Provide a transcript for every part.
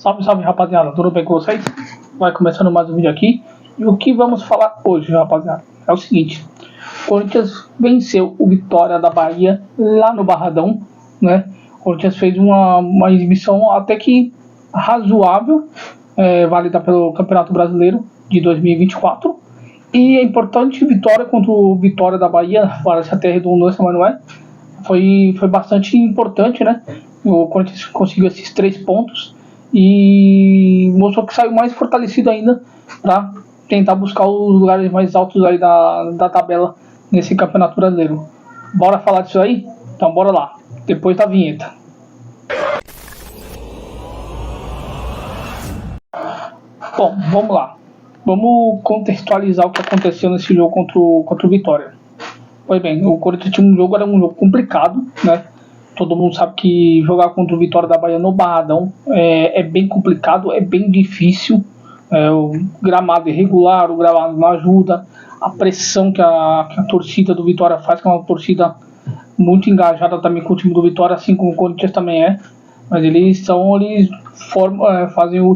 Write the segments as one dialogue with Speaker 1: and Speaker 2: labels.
Speaker 1: Salve, salve, rapaziada, tudo bem com vocês? Vai começando mais um vídeo aqui. E o que vamos falar hoje, rapaziada, é o seguinte: o Corinthians venceu o Vitória da Bahia lá no Barradão, né? O Corinthians fez uma exibição até que razoável, válida pelo Campeonato Brasileiro de 2024. E é importante, vitória contra o Vitória da Bahia, parece até redundância, mas não é. Foi bastante importante, né? O Corinthians conseguiu esses 3 pontos e mostrou que saiu mais fortalecido ainda para tentar buscar os lugares mais altos aí da tabela nesse Campeonato Brasileiro. Bora falar disso aí? Então bora lá, depois da vinheta. Bom, vamos lá. Vamos contextualizar o que aconteceu nesse jogo contra o Vitória. Pois bem, o Corinthians tinha era um jogo complicado, né? Todo mundo sabe que jogar contra o Vitória da Bahia no Barradão é bem complicado, é bem difícil. O gramado irregular, o gramado não ajuda, a pressão que a torcida do Vitória faz, que é uma torcida muito engajada também com o time do Vitória, assim como o Corinthians também é. Mas eles fazem o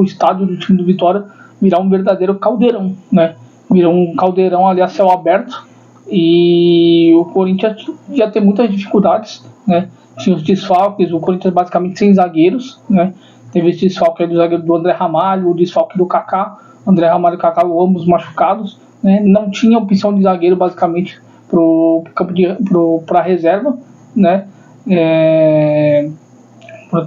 Speaker 1: estádio do time do Vitória virar um verdadeiro caldeirão, né? Virou um caldeirão ali a céu aberto. E o Corinthians já tem muitas dificuldades, né? Tinha os desfalques, o Corinthians basicamente sem zagueiros, né? Teve esse desfalque do zagueiro do André Ramalho, o desfalque do Kaká, André Ramalho e Kaká ambos machucados, né? Não tinha opção de zagueiro basicamente para reserva, né?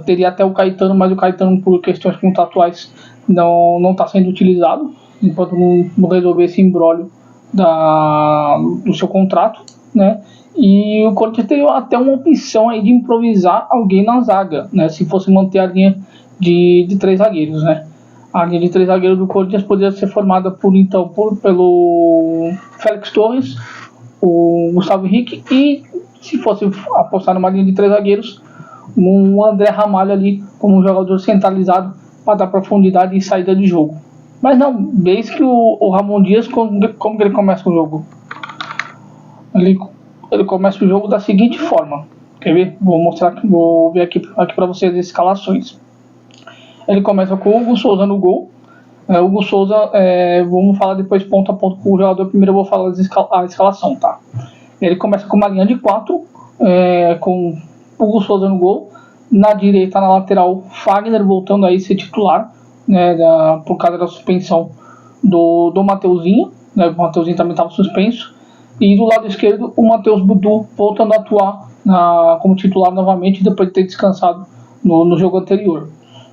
Speaker 1: Teria até o Caetano, mas o Caetano por questões contratuais não está sendo utilizado enquanto não resolver esse imbróglio do seu contrato, né? E o Corinthians teve até uma opção aí de improvisar alguém na zaga, né? Se fosse manter a linha de 3 zagueiros, né? A linha de 3 zagueiros do Corinthians poderia ser formada pelo Félix Torres, o Gustavo Henrique e, se fosse apostar numa linha de 3 zagueiros, um André Ramalho ali como um jogador centralizado para dar profundidade e saída de jogo. Mas não, desde que o Ramon Dias, como que ele começa o jogo? Ele começa o jogo da seguinte forma. Quer ver? Vou ver aqui para vocês as escalações. Ele começa com o Hugo Souza no gol. O Hugo Souza, vamos falar depois ponto a ponto com o jogador. Primeiro eu vou falar a escalação, tá? Ele começa com uma linha de 4, com o Hugo Souza no gol. Na direita, na lateral, Fagner voltando aí ser titular, né, por causa da suspensão do Mateuzinho, né? O Mateuzinho também estava suspenso. E do lado esquerdo, o Matheus Budu voltando a atuar como titular novamente, depois de ter descansado no jogo anterior.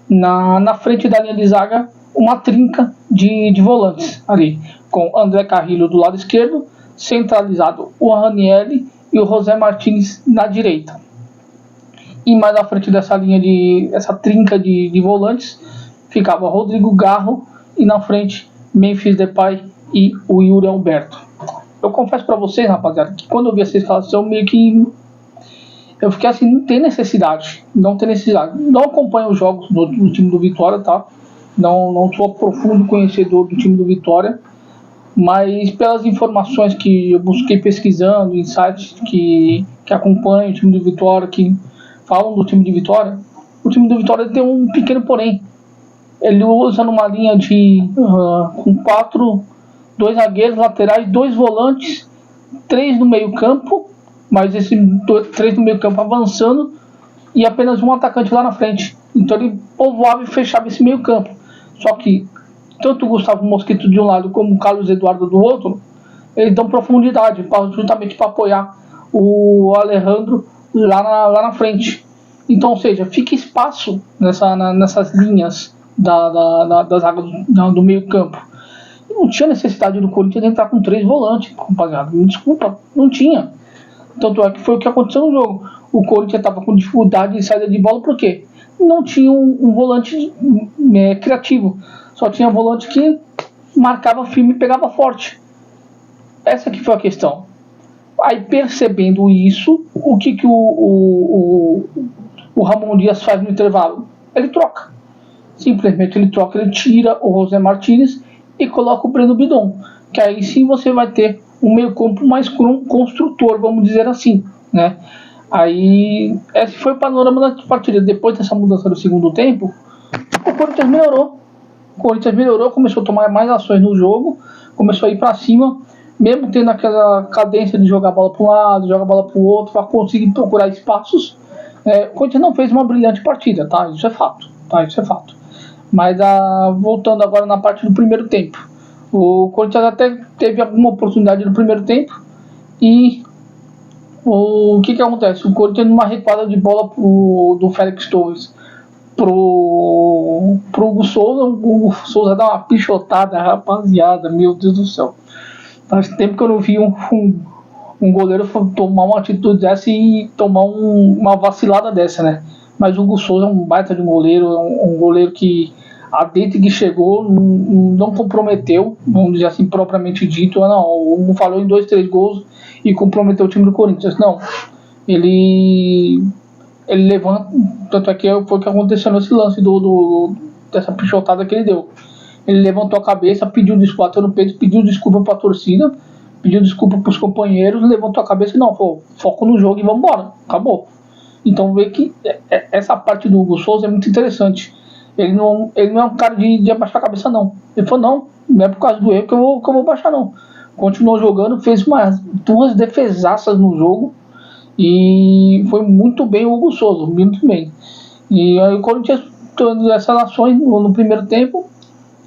Speaker 1: Na frente da linha de zaga, uma trinca de volantes ali, com André Carrilho do lado esquerdo, centralizado o Ranieri e o José Martins na direita. E mais à frente essa trinca de volantes, ficava Rodrigo Garro e na frente Memphis Depay e o Yuri Alberto. Eu confesso para vocês, rapaziada, que quando eu vi essa escalação, meio que eu fiquei assim, não tem necessidade. Não acompanho os jogos do time do Vitória, tá? Não sou profundo conhecedor do time do Vitória, mas pelas informações que eu busquei pesquisando, em sites que acompanham o time do Vitória, que falam do time de Vitória, o time do Vitória tem um pequeno porém. Ele usa numa linha com 2 zagueiros laterais, 2 volantes, 3 no meio campo, mas esses 3 no meio campo avançando e apenas um atacante lá na frente. Então ele povoava e fechava esse meio campo. Só que tanto o Gustavo Mosquito de um lado como o Carlos Eduardo do outro, eles dão profundidade justamente para apoiar o Alejandro lá na frente. Então, ou seja, fica espaço nessas linhas da zaga do meio campo. E não tinha necessidade do Corinthians de entrar com 3 volantes, rapaziada. Me desculpa, não tinha. Tanto é que foi o que aconteceu no jogo. O Corinthians estava com dificuldade de saída de bola, por quê? Não tinha um volante criativo. Só tinha volante que marcava firme e pegava forte. Essa que foi a questão. Aí, percebendo isso, o que o Ramon Dias faz no intervalo? Ele troca. Simplesmente ele tira o José Martins e coloca o Breno Bidon. Que aí sim você vai ter um meio campo mais construtor, vamos dizer assim, né? Aí, esse foi o panorama da partida. Depois dessa mudança do segundo tempo, o Corinthians melhorou. O Corinthians melhorou, começou a tomar mais ações no jogo, começou a ir para cima, mesmo tendo aquela cadência de jogar a bola para um lado, jogar a bola para o outro, para conseguir procurar espaços. O Corinthians não fez uma brilhante partida, tá? Isso é fato, tá? Isso é fato. Mas voltando agora na parte do primeiro tempo, o Corinthians até teve alguma oportunidade no primeiro tempo e o que acontece? O Corinthians numa recuada de bola do Félix Torres pro Hugo Souza, o Hugo Souza dá uma pichotada, rapaziada, meu Deus do céu. Faz tempo que eu não vi um goleiro tomar uma atitude dessa e tomar uma vacilada dessa, né? Mas o Hugo Souza é um baita de um goleiro, um goleiro que a dentro que chegou não comprometeu, vamos dizer assim, propriamente dito. Não, o Hugo falou em 2, 3 gols e comprometeu o time do Corinthians. Não, ele levanta, tanto é que foi o que aconteceu nesse lance dessa pichotada que ele deu. Ele levantou a cabeça, pediu desculpa, bateu no peito, pediu desculpa para a torcida, pediu desculpa para os companheiros, levantou a cabeça e não, foco no jogo e vamos embora, acabou. Então vê que essa parte do Hugo Souza é muito interessante. Ele não é um cara de abaixar a cabeça, não. Ele falou, não é por causa do erro que eu vou baixar, não. Continuou jogando, fez umas 2 defesaças no jogo e foi muito bem o Hugo Souza, muito bem. E aí o Corinthians, tendo essas ações no primeiro tempo,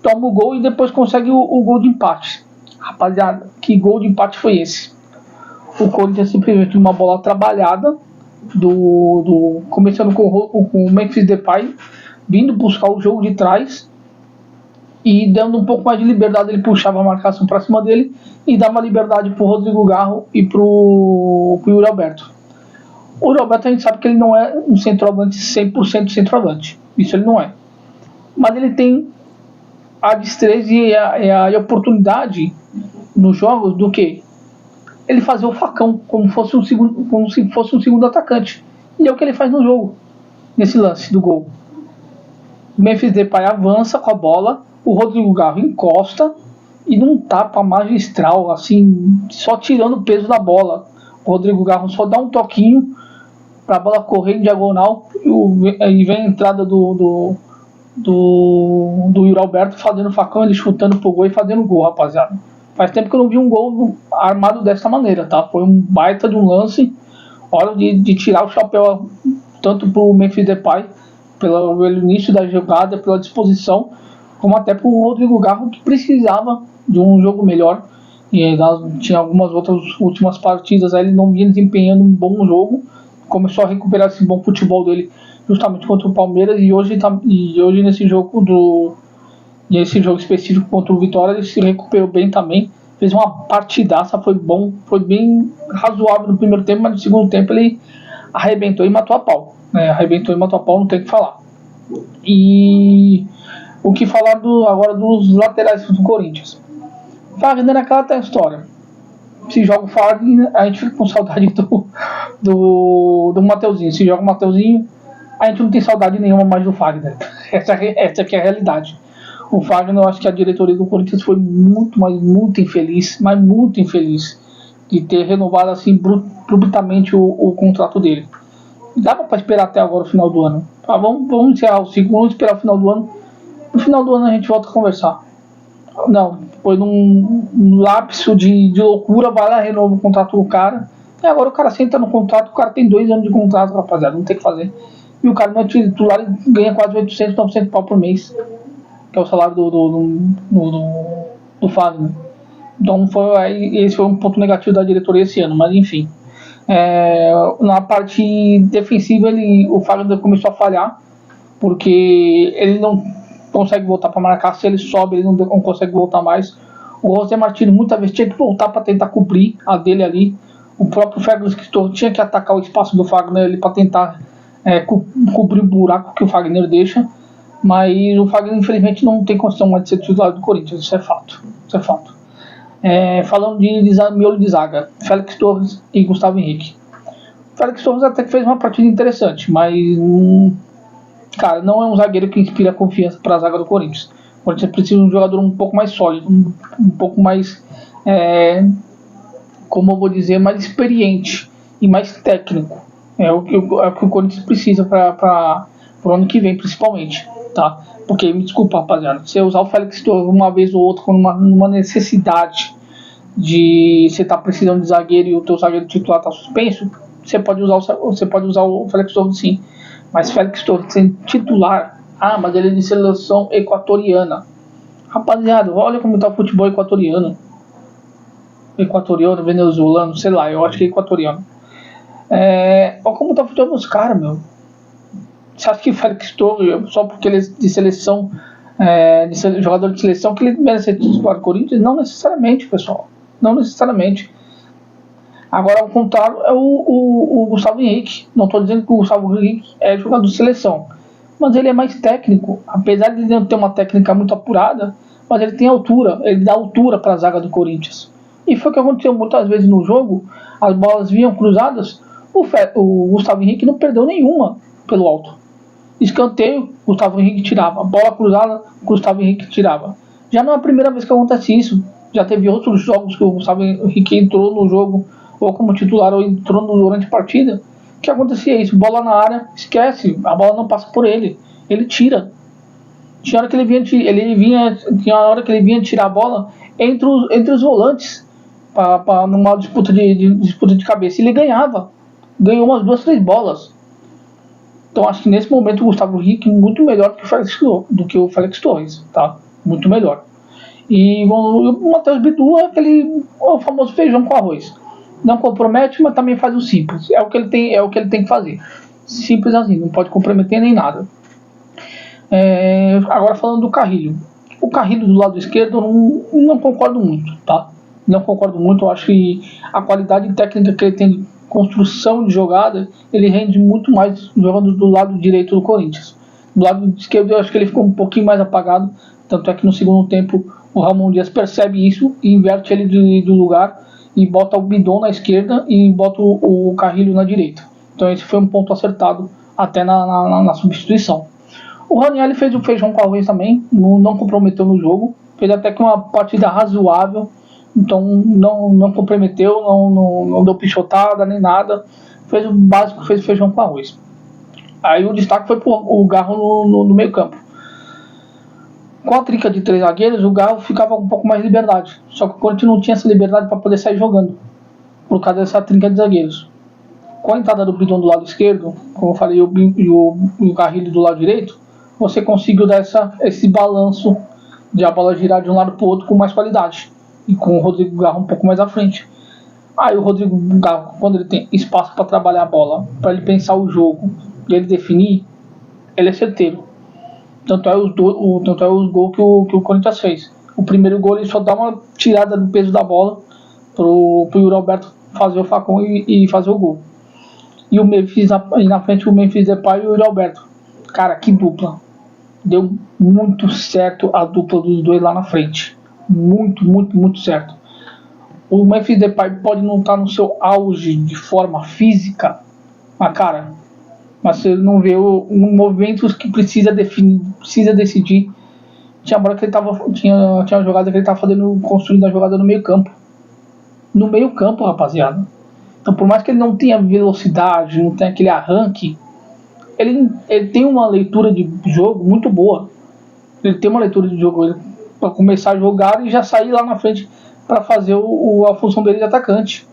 Speaker 1: toma o gol e depois consegue o gol de empate. Rapaziada, que gol de empate foi esse? O Corinthians simplesmente uma bola trabalhada, começando com o Memphis Depay, vindo buscar o jogo de trás e dando um pouco mais de liberdade. Ele puxava a marcação para cima dele e dava liberdade pro Rodrigo Garro e pro Yuri Alberto. O Yuri Alberto a gente sabe que ele não é um centroavante 100% centroavante, isso ele não é, mas ele tem a destreza e a oportunidade nos jogos do que ele fazer o facão como se fosse um segundo atacante, e é o que ele faz no jogo, nesse lance do gol. O Memphis Depay avança com a bola, o Rodrigo Garro encosta e num tapa magistral, assim, só tirando o peso da bola. O Rodrigo Garro só dá um toquinho para a bola correr em diagonal e vem a entrada do Yuri Alberto fazendo facão, ele chutando pro gol e fazendo gol, rapaziada. Faz tempo que eu não vi um gol armado dessa maneira, tá? Foi um baita de um lance, hora de tirar o chapéu tanto pro Memphis Depay pelo início da jogada, pela disposição, como até pro Rodrigo Garro, que precisava de um jogo melhor. E tinha algumas outras últimas partidas aí, ele não vinha desempenhando um bom jogo, começou a recuperar esse bom futebol dele justamente contra o Palmeiras, e hoje nesse jogo específico contra o Vitória ele se recuperou bem também, fez uma partidaça, foi bom, foi bem razoável no primeiro tempo, mas no segundo tempo ele arrebentou e matou a pau, né? Não tem o que falar. E o que falar agora dos laterais do Corinthians? Fagner é aquela história. Se joga o Fagner, a gente fica com saudade do Mateuzinho. Se joga o Mateuzinho, a gente não tem saudade nenhuma mais do Fagner. Essa aqui é a realidade. O Fagner, eu acho que a diretoria do Corinthians foi muito infeliz, mas muito infeliz, de ter renovado assim abruptamente o contrato dele. Dava para esperar até agora o final do ano. Tá, vamos encerrar o ciclo, vamos esperar o final do ano. No final do ano a gente volta a conversar. Não, foi num lapso de loucura, vai lá, renova o contrato do cara. E agora o cara senta no contrato, o cara tem 2 anos de contrato, rapaziada, não tem o que fazer. E o cara não é titular e ganha quase 800, 900 pau por mês, que é o salário do Fagner. Então esse foi um ponto negativo da diretoria esse ano, mas enfim. Na parte defensiva o Fagner começou a falhar, porque ele não consegue voltar para marcar. Se ele sobe, ele não consegue voltar mais. O José Martins muitas vezes tinha que voltar para tentar cobrir a dele ali. O próprio Félix Torres tinha que atacar o espaço do Fagner para tentar cobrir o buraco que o Fagner deixa. Mas o Fagner infelizmente não tem condição mais de ser titular do Corinthians, isso é fato. Falando de miolo de zaga, Félix Torres e Gustavo Henrique. O Félix Torres até que fez uma partida interessante, mas cara, não é um zagueiro que inspira confiança para a zaga do Corinthians. O Corinthians precisa de um jogador um pouco mais sólido, um pouco mais, como eu vou dizer, mais experiente e mais técnico. É o que o Corinthians precisa para pro ano que vem principalmente, tá? Porque, me desculpa, rapaziada, se eu usar o Félix Torres uma vez ou outra numa necessidade de você tá precisando de zagueiro e o teu zagueiro titular tá suspenso, você pode usar o Félix Torres sim. Mas Félix Torres sem titular, mas ele é de seleção equatoriana. Rapaziada, olha como tá o futebol equatoriano, venezuelano, sei lá, eu acho que é equatoriano. Olha como tá o futebol dos caras, meu. Você acha que Félix Torres, só porque ele é de seleção, jogador de seleção, que ele merece ser titular do Corinthians? Não necessariamente, pessoal. Não necessariamente. Agora, ao contrário, é o Gustavo Henrique. Não estou dizendo que o Gustavo Henrique é jogador de seleção, mas ele é mais técnico. Apesar de ele não ter uma técnica muito apurada, mas ele tem altura. Ele dá altura para a zaga do Corinthians. E foi o que aconteceu muitas vezes no jogo. As bolas vinham cruzadas. O Gustavo Henrique não perdeu nenhuma pelo alto. Escanteio, Gustavo Henrique tirava. Bola cruzada, Gustavo Henrique tirava. Já não é a primeira vez que acontece isso. Já teve outros jogos que o Gustavo Henrique entrou no jogo, ou como titular, ou entrou durante a partida, que acontecia isso. Bola na área, esquece. A bola não passa por ele. Ele tira. Tinha hora que tinha hora que ele vinha tirar a bola entre os volantes, numa disputa de cabeça. E ele ganhava. Ganhou umas 2, 3 bolas. Então acho que nesse momento o Gustavo Henrique é muito melhor do que o Félix Torres, tá? Muito melhor. E o Matheus Bidu é o famoso feijão com arroz. Não compromete, mas também faz o simples. É o que ele tem que fazer. Simples assim, não pode comprometer nem nada. Agora falando do Carrilho. O Carrilho do lado esquerdo eu não concordo muito, tá? Não concordo muito, eu acho que a qualidade técnica que ele tem de construção de jogada, ele rende muito mais jogando do lado direito do Corinthians. Do lado esquerdo eu acho que ele ficou um pouquinho mais apagado, tanto é que no segundo tempo o Ramon Dias percebe isso e inverte ele do lugar e bota o Bidon na esquerda e bota o Carrilho na direita. Então esse foi um ponto acertado até na substituição. O Ranieri fez o feijão com arroz também, não comprometeu no jogo, fez até que uma partida razoável. Então não comprometeu, não deu pichotada nem nada, fez o básico, fez feijão com arroz. Aí o destaque foi pro o Garro no meio campo. Com a trinca de 3 zagueiros, o Garro ficava com um pouco mais de liberdade, só que o Corinthians não tinha essa liberdade para poder sair jogando, por causa dessa trinca de zagueiros. Com a entrada do Bidon do lado esquerdo, como eu falei, e o Carrilho do lado direito, você conseguiu dar esse balanço de a bola girar de um lado para o outro com mais qualidade. E com o Rodrigo Garro um pouco mais à frente. Aí o Rodrigo Garro, quando ele tem espaço para trabalhar a bola, para ele pensar o jogo e ele definir, ele é certeiro. Tanto é os gols que o Corinthians fez. O primeiro gol ele só dá uma tirada do peso da bola pro Yuri Alberto fazer o facão e fazer o gol. E o Memphis, e na frente o Memphis Depay e o Yuri Alberto. Cara, que dupla. Deu muito certo a dupla dos dois lá na frente. Muito, muito, muito certo. O Memphis Depay pode não estar no seu auge de forma física, mas você não vê movimentos que precisa decidir. Tinha hora que ele tinha uma jogada que ele estava construindo a jogada no meio campo. No meio campo, rapaziada. Então, por mais que ele não tenha velocidade, não tenha aquele arranque, ele tem uma leitura de jogo muito boa. Ele tem uma leitura de jogo para começar a jogar e já sair lá na frente para fazer a função dele de atacante.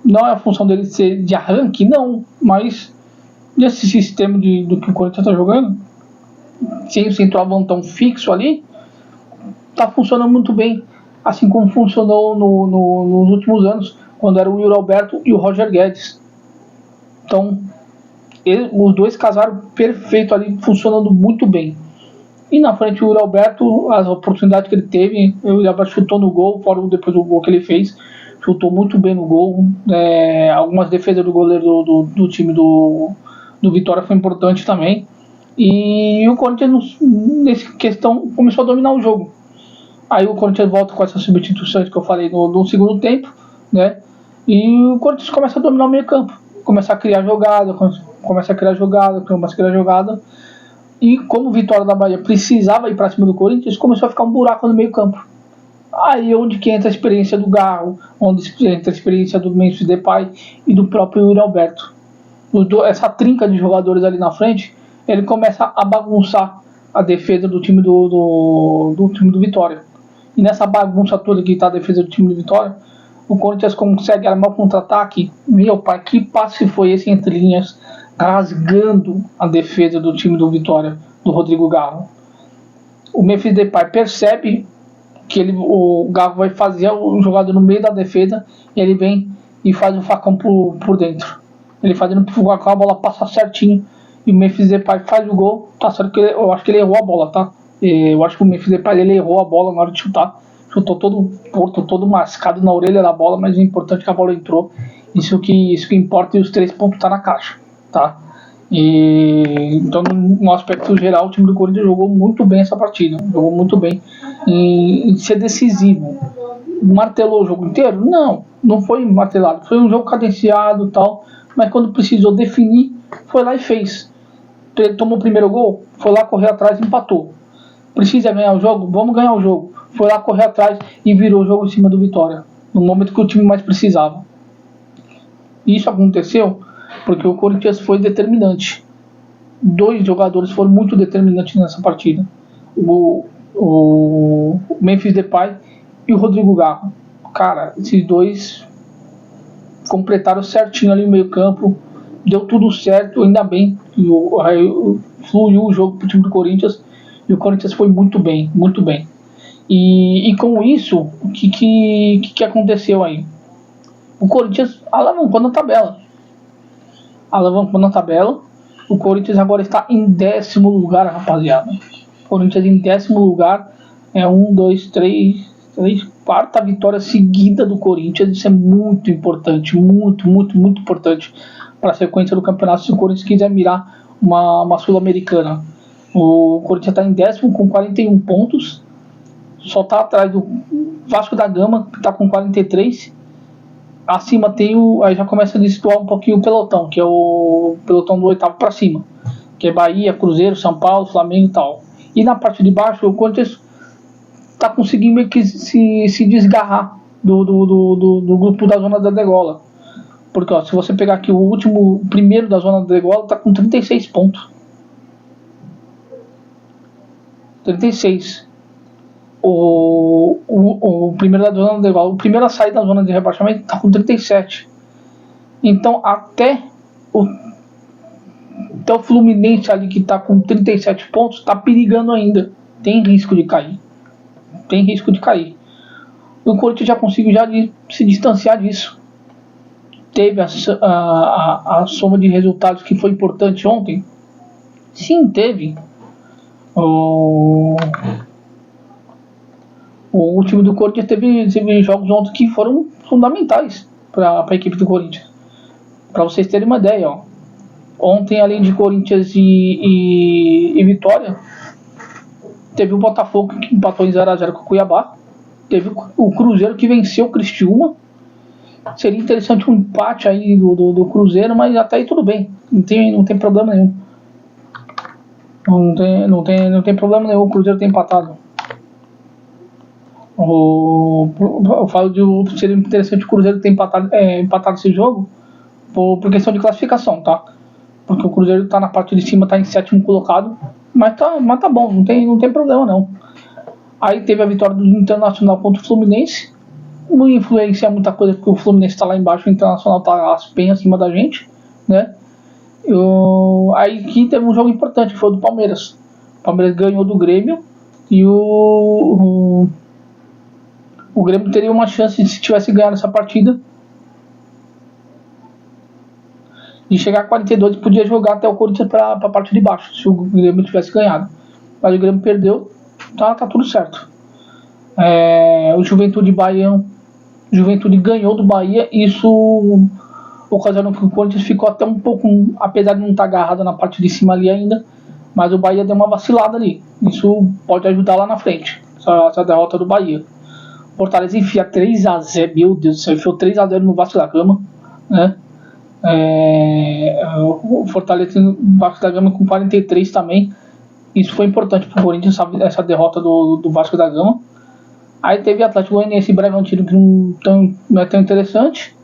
Speaker 1: Não é a função dele ser de arranque, não, mas nesse sistema do que o Corinthians está jogando, sem o centroavante tão fixo ali, está funcionando muito bem, assim como funcionou nos últimos anos, quando era o Yuri Alberto e o Roger Guedes. Então, os dois casaram perfeito ali, funcionando muito bem. E na frente o Yuri Alberto, as oportunidades que ele teve, o Yuri Alberto chutou no gol, fora depois do gol que ele fez, chutou muito bem no gol. Algumas defesas do goleiro do time do Vitória foi importante também. E o Corinthians, nessa questão, começou a dominar o jogo. Aí o Corinthians volta com essas substituições que eu falei no segundo tempo, né? E o Corinthians começa a dominar o meio campo, começa a criar jogada. E como o Vitória da Bahia precisava ir para cima do Corinthians, começou a ficar um buraco no meio campo. Aí é onde que entra a experiência do Garro, onde entra a experiência do Memphis Depay e do próprio Yuri Alberto. Essa trinca de jogadores ali na frente ele começa a bagunçar a defesa do time do time do Vitória. E nessa bagunça toda que está a defesa do time do Vitória, o Corinthians consegue armar o contra-ataque. Meu pai, que passe foi esse entre linhas, rasgando a defesa do time do Vitória, do Rodrigo Garro. O Memphis Depay percebe que o Garro vai fazer o jogador no meio da defesa, e ele vem e faz o facão por dentro. Ele fazendo a bola passa certinho, e o Memphis Depay faz o gol. Tá certo que eu acho que ele errou a bola, tá? Eu acho que o Memphis Depay ele errou a bola na hora de chutar. Chutou todo torto, todo mascado na orelha da bola, mas o importante é que a bola entrou. Isso que importa, e os 3 pontos tá na caixa, tá? Então, no aspecto geral, o time do Corinthians jogou muito bem essa partida. Jogou muito bem em ser decisivo. Martelou o jogo inteiro? Não foi martelado. Foi um jogo cadenciado e tal, mas quando precisou definir, foi lá e fez. Ele tomou o primeiro gol, foi lá correr atrás e empatou. Precisa ganhar o jogo? Vamos ganhar o jogo. Foi lá correr atrás e virou o jogo em cima do Vitória, no momento que o time mais precisava. Isso aconteceu porque o Corinthians foi determinante. 2 jogadores foram muito determinantes nessa partida: o Memphis Depay e o Rodrigo Garro. Cara, esses 2 completaram certinho ali no meio campo. Deu tudo certo, ainda bem que fluiu o jogo pro time do Corinthians, e o Corinthians foi muito bem, muito bem. E com isso, o que aconteceu aí? O Corinthians alavancou na tabela. O Corinthians agora está em 10º lugar, rapaziada. O Corinthians em 10º lugar. É 1, 2, 3, 4ª vitória seguida do Corinthians. Isso é muito importante. Muito, muito, muito importante para a sequência do campeonato, se o Corinthians quiser mirar uma Sul-Americana. O Corinthians está em 10º com 41 pontos. Só está atrás do Vasco da Gama, que está com 43. Acima tem aí já começa a destoar um pouquinho o pelotão, que é o pelotão do 8º para cima, que é Bahia, Cruzeiro, São Paulo, Flamengo e tal. E na parte de baixo, o Corinthians está conseguindo meio que se desgarrar do grupo da zona da degola. Porque se você pegar aqui o primeiro da zona da degola, está com 36 pontos. 36. O primeiro da zona de igual, o primeiro a sair da zona de rebaixamento está com 37. Então até o Fluminense ali, que está com 37 pontos, está perigando ainda. Tem risco de cair. O Corinthians já conseguiu se distanciar disso. Teve a soma de resultados que foi importante ontem. Sim, teve. O time do Corinthians teve jogos ontem que foram fundamentais para a equipe do Corinthians. Para vocês terem uma ideia, ontem, além de Corinthians e Vitória, teve o Botafogo, que empatou em 0-0 com o Cuiabá. Teve o Cruzeiro, que venceu o Criciúma. Seria interessante um empate aí do Cruzeiro, mas até aí tudo bem. Não tem problema nenhum. Não tem problema nenhum o Cruzeiro ter empatado. Eu falo de seria interessante o Cruzeiro ter empatado esse jogo por questão de classificação, tá? Porque o Cruzeiro está na parte de cima, está em 7º colocado, mas tá bom, não tem problema não. Aí teve a vitória do Internacional contra o Fluminense. Não influencia muita coisa, porque o Fluminense está lá embaixo, o Internacional está bem acima da gente, né? Aí que teve um jogo importante, que foi o do Palmeiras. O Palmeiras ganhou do Grêmio, e o Grêmio teria uma chance, se tivesse ganhado essa partida, de chegar a 42, e podia jogar até o Corinthians para a parte de baixo, se o Grêmio tivesse ganhado. Mas o Grêmio perdeu, tá tudo certo. O Juventude ganhou do Bahia. Isso ocasionou que o Corinthians ficou até um pouco, apesar de não estar agarrado na parte de cima ali ainda, mas o Bahia deu uma vacilada ali. Isso pode ajudar lá na frente, essa derrota do Bahia. Fortaleza enfia 3-0, meu Deus do céu, enfiou 3-0 no Vasco da Gama, né? O Fortaleza no Vasco da Gama com 43 também. Isso foi importante para o Corinthians, essa derrota do Vasco da Gama. Aí teve Atlético Goianiense e Bragantino, que não é tão interessante.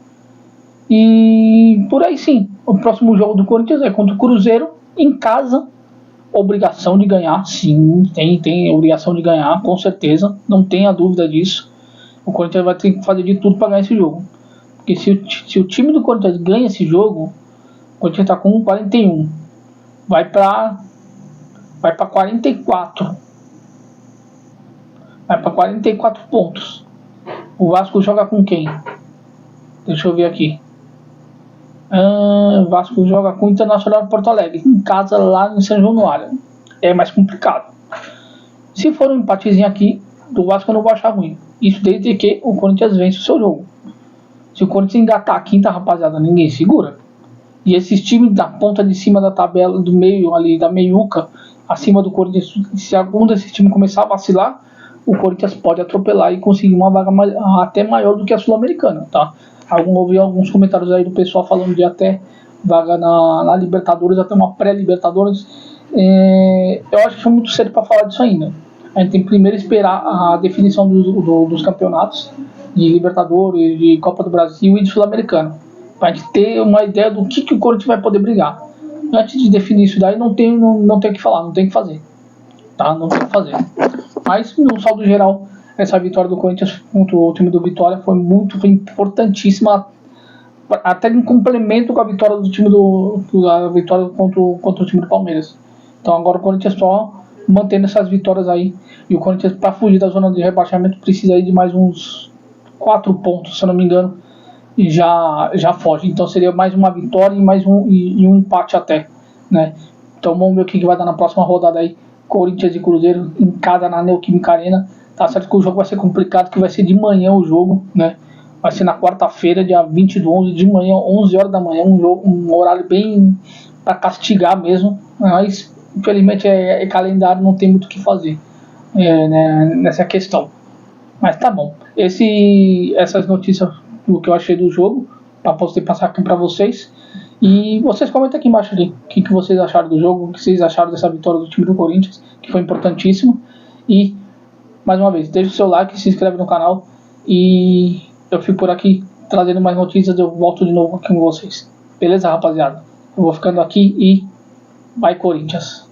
Speaker 1: E por aí sim, o próximo jogo do Corinthians é contra o Cruzeiro, em casa, obrigação de ganhar, sim, tem obrigação de ganhar, com certeza, não tenha dúvida disso. O Corinthians vai ter que fazer de tudo para ganhar esse jogo. Porque se o time do Corinthians ganha esse jogo, o Corinthians está com 41. Vai para 44. Vai para 44 pontos. O Vasco joga com quem? Deixa eu ver aqui. O Vasco joga com o Internacional de Porto Alegre, em casa lá em São Januário. É mais complicado. Se for um empatezinho aqui, do Vasco eu não vou achar ruim. Isso desde que o Corinthians vence o seu jogo. Se o Corinthians engatar a quinta, rapaziada, ninguém segura. E esses times da ponta de cima da tabela, do meio ali, da meiuca, acima do Corinthians, se algum desses times começar a vacilar, o Corinthians pode atropelar e conseguir uma vaga até maior do que a Sul-Americana, tá? Ouvi alguns comentários aí do pessoal falando de até vaga na Libertadores, até uma pré-Libertadores. Eu acho que é muito cedo para falar disso ainda. A gente tem que primeiro esperar a definição dos campeonatos de Libertadores, de Copa do Brasil e de Sul-Americana, para a gente ter uma ideia do que o Corinthians vai poder brigar. Antes de definir isso daí, não tem o que falar, não tem o que fazer, tá? Não tem o que fazer. Mas no saldo geral, essa vitória do Corinthians contra o time do Vitória foi importantíssima, até em complemento com a vitória do time a vitória contra o time do Palmeiras. Então agora o Corinthians só mantendo essas vitórias aí, e o Corinthians, para fugir da zona de rebaixamento, precisa aí de mais uns 4 pontos, se eu não me engano, e já foge. Então seria mais uma vitória e um empate até, né? Então vamos ver o que vai dar na próxima rodada aí. Corinthians e Cruzeiro em casa na Neoquímica Arena. Tá certo que o jogo vai ser complicado, que vai ser de manhã o jogo, né? Vai ser na quarta-feira, dia 20/11, de manhã, 11 horas da manhã, um horário bem para castigar mesmo. Mas infelizmente é calendário, não tem muito o que fazer né, nessa questão. Mas tá bom. Essas notícias do que eu achei do jogo, para poder passar aqui para vocês. E vocês comentem aqui embaixo ali o que vocês acharam do jogo, o que vocês acharam dessa vitória do time do Corinthians, que foi importantíssimo. E, mais uma vez, deixa o seu like, se inscreve no canal. E eu fico por aqui trazendo mais notícias, eu volto de novo aqui com vocês. Beleza, rapaziada? Eu vou ficando aqui e vai Corinthians!